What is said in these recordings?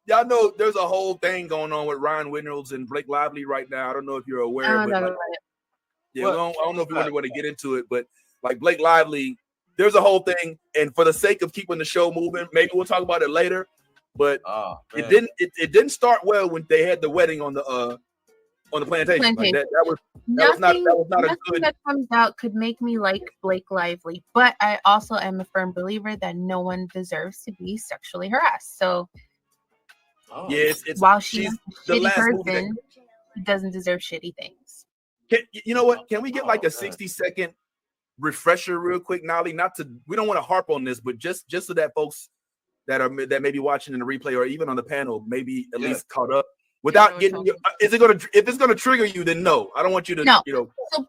y'all know there's a whole thing going on with Ryan Reynolds and Blake Lively right now. I don't know if you're aware, I don't but like, know. yeah, I don't know if we want to get into it, but like Blake Lively, there's a whole thing, and for the sake of keeping the show moving, maybe we'll talk about it later. But it didn't start well when they had the wedding on the plantation. Like that was not a Nothing good. that comes out could make me like Blake Lively, but I also am a firm believer that no one deserves to be sexually harassed. So, while she's a shitty person, he doesn't deserve shitty things. You know what? Can we get like a 60-second refresher real quick, Nolly? We don't want to harp on this, but just so that folks that may be watching in the replay or even on the panel maybe at least caught up without getting you. If it's gonna trigger you, then no. I don't want you to. No. You know. So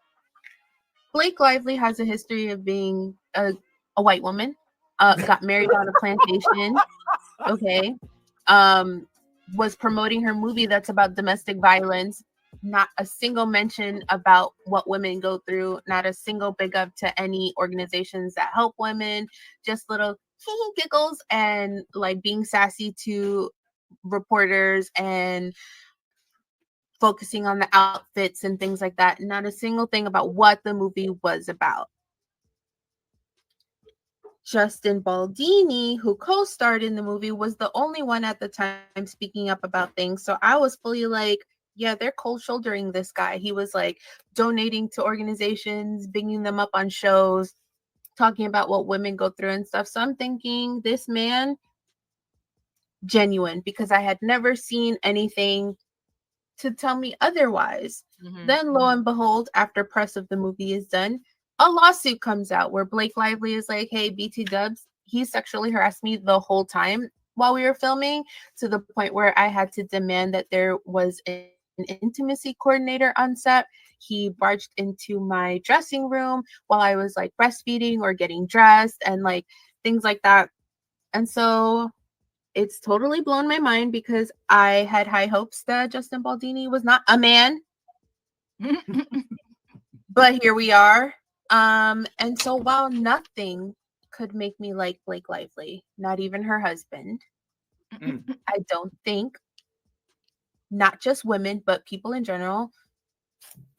Blake Lively has a history of being a white woman. Got married on a plantation. Okay. Was promoting her movie that's about domestic violence. Not a single mention about what women go through. Not a single big up to any organizations that help women. Just little giggles and like being sassy to reporters and focusing on the outfits and things like that. Not a single thing about what the movie was about. Justin Baldini, who co-starred in the movie, was the only one at the time speaking up about things. So I was fully like, yeah, they're cold shouldering this guy. He was like donating to organizations, bringing them up on shows, talking about what women go through and stuff. So I'm thinking this man, genuine, because I had never seen anything to tell me otherwise. Mm-hmm. Then lo and behold, after press of the movie is done, a lawsuit comes out where Blake Lively is like, hey, BT Dubs, he sexually harassed me the whole time while we were filming, to the point where I had to demand that there was an intimacy coordinator on set. He barged into my dressing room while I was like breastfeeding or getting dressed and like things like that. And so it's totally blown my mind because I had high hopes that Justin Baldini was not a man. But here we are. And so while nothing could make me like Blake Lively, not even her husband, I don't think, not just women, but people in general,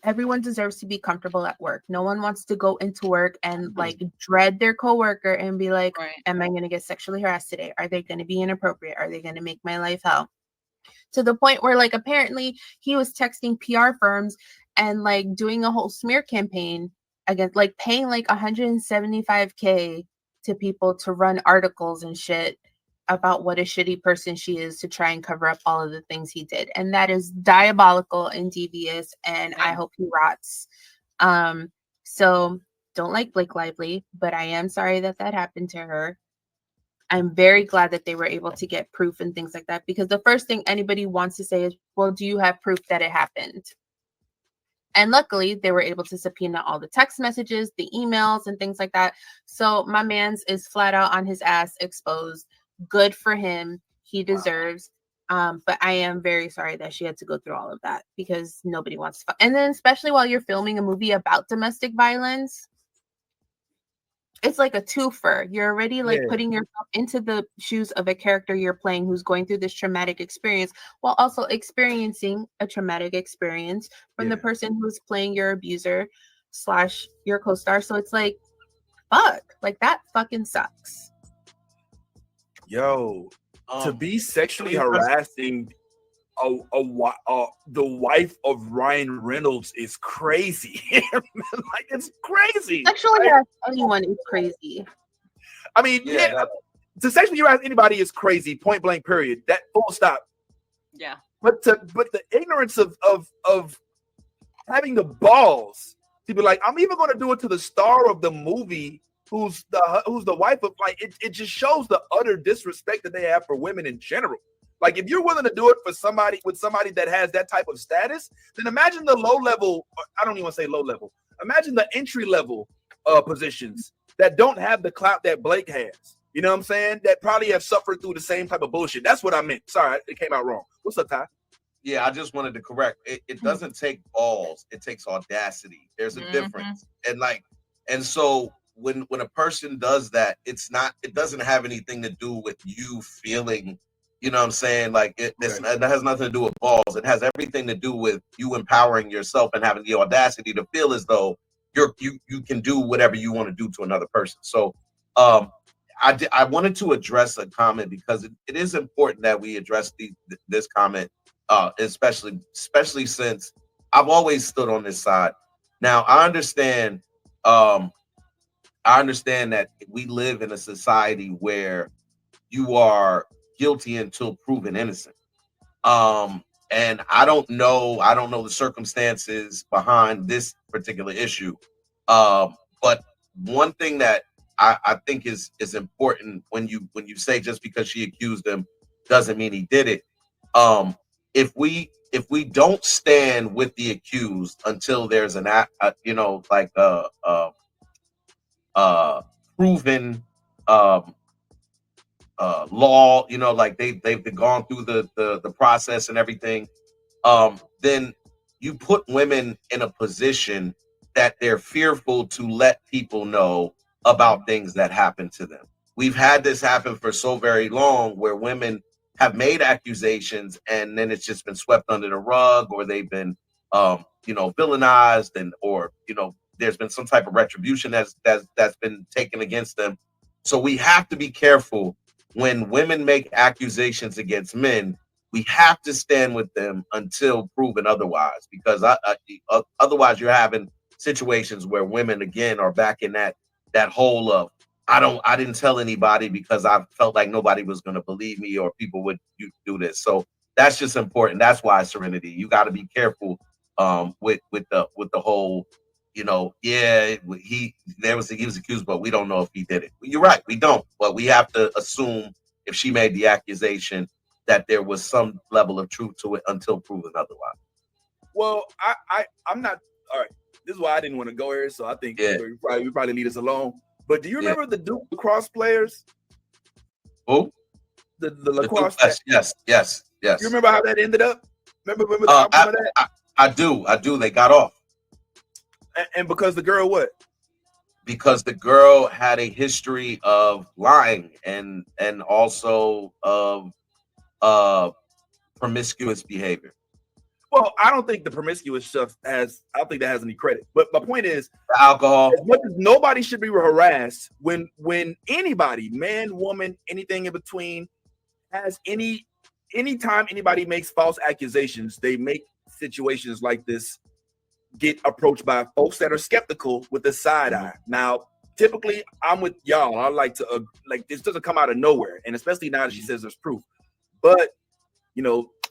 everyone deserves to be comfortable at work. No one wants to go into work and like dread their coworker and be like, am I going to get sexually harassed today? Are they going to be inappropriate? Are they going to make my life hell? To the point where like apparently he was texting PR firms and like doing a whole smear campaign against, like paying like $175K to people to run articles and shit about what a shitty person she is to try and cover up all of the things he did. And that is diabolical and devious, and I hope he rots. So don't like Blake Lively, but I am sorry that happened to her. I'm very glad that they were able to get proof and things like that, because the first thing anybody wants to say is, well, do you have proof that it happened? And luckily, they were able to subpoena all the text messages, the emails, and things like that. So my man's is flat out on his ass, exposed. Good for him. He deserves. But I am very sorry that she had to go through all of that, because nobody wants to. And then especially while you're filming a movie about domestic violence, it's like a twofer. You're already like putting yourself into the shoes of a character you're playing who's going through this traumatic experience, while also experiencing a traumatic experience from the person who's playing your abuser / your co-star. So it's like, fuck, like that fucking sucks. Yo, to be sexually harassing the wife of Ryan Reynolds is crazy. Like, it's crazy. Sexually harass anyone is crazy. I mean, to sexually harass anybody is crazy. Point blank. Period. That full stop. Yeah. But the ignorance of having the balls to be like, I'm even going to do it to the star of the movie, who's the wife of, like, it just shows the utter disrespect that they have for women in general. Like, if you're willing to do it for somebody that has that type of status, then imagine the low level. I don't even want to say low level. Imagine the entry level positions that don't have the clout that Blake has. You know what I'm saying? That probably have suffered through the same type of bullshit. That's what I meant. Sorry, it came out wrong. What's up, Ty? Yeah, I just wanted to correct. It doesn't take balls. It takes audacity. There's a difference. And so when a person does that, it doesn't have anything to do with you feeling, You know what I'm saying? Like it has nothing to do with balls. It has everything to do with you empowering yourself and having the audacity to feel as though you can do whatever you want to do to another person. So I wanted to address a comment because it is important that we address this comment, especially since I've always stood on this side. Now I understand that we live in a society where you are guilty until proven innocent. And I don't know the circumstances behind this particular issue. But one thing that I think is important when you say just because she accused him doesn't mean he did it. If we don't stand with the accused until there's an proven law, like they've gone through the process and everything, then you put women in a position that they're fearful to let people know about things that happen to them. We've had this happen for so very long where women have made accusations and then it's just been swept under the rug, or they've been villainized, and or there's been some type of retribution that's been taken against them. So we have to be careful when women make accusations against men. We have to stand with them until proven otherwise, because otherwise you're having situations where women again are back in that hole of I didn't tell anybody because I felt like nobody was going to believe me or people would do this. So that's just important. That's why, Serenity, you got to be careful with the whole, he was accused, but we don't know if he did it. You're right, we don't, but we have to assume if she made the accusation that there was some level of truth to it until proven otherwise. Well, I'm not. All right, this is why I didn't want to go here. So I think we probably leave us alone. But do you remember the Duke lacrosse players? Who? The lacrosse. Yes. You remember how that ended up? Remember the outcome of that? I do. They got off. And because the girl what? Because the girl had a history of lying and also of promiscuous behavior. Well, I don't think the promiscuous stuff I don't think that has any credit. But my point is, the alcohol. As much as nobody should be harassed, when anybody, man, woman, anything in between, has anytime anybody makes false accusations, they make situations like this get approached by folks that are skeptical with a side eye. Now, typically, I'm with y'all. I like to this doesn't come out of nowhere, and especially now that she says there's proof. But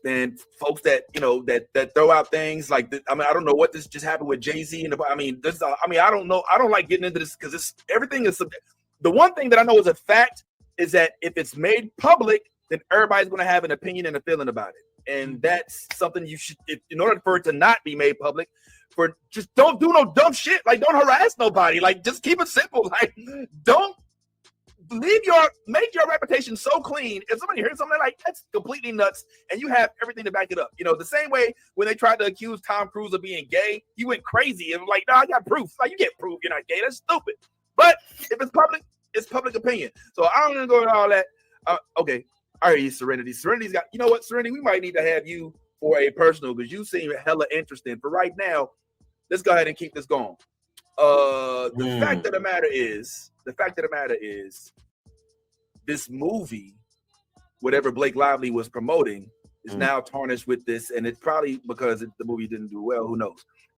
and folks that that throw out things like this, I don't know what this just happened with Jay-Z and I don't know. I don't like getting into this because everything is the one thing that I know is a fact is that if it's made public, then everybody's going to have an opinion and a feeling about it, and that's something you should, in order for it to not be made public, for just don't do no dumb shit, like don't harass nobody, like just keep it simple, like don't make your reputation so clean. If somebody hears something like that's completely nuts, and you have everything to back it up, the same way when they tried to accuse Tom Cruise of being gay, he went crazy and was like, "No, I got proof." Like, you get proof you're not gay. That's stupid. But if it's public, it's public opinion. So I don't want to go into all that. Okay, all right, Serenity. Serenity's got. You know what, Serenity? We might need to have you for a personal because you seem hella interesting. For right now, let's go ahead and keep this going. The fact of the matter is, this movie, whatever Blake Lively was promoting, is now tarnished with this, and it's probably because the movie didn't do well. Who knows?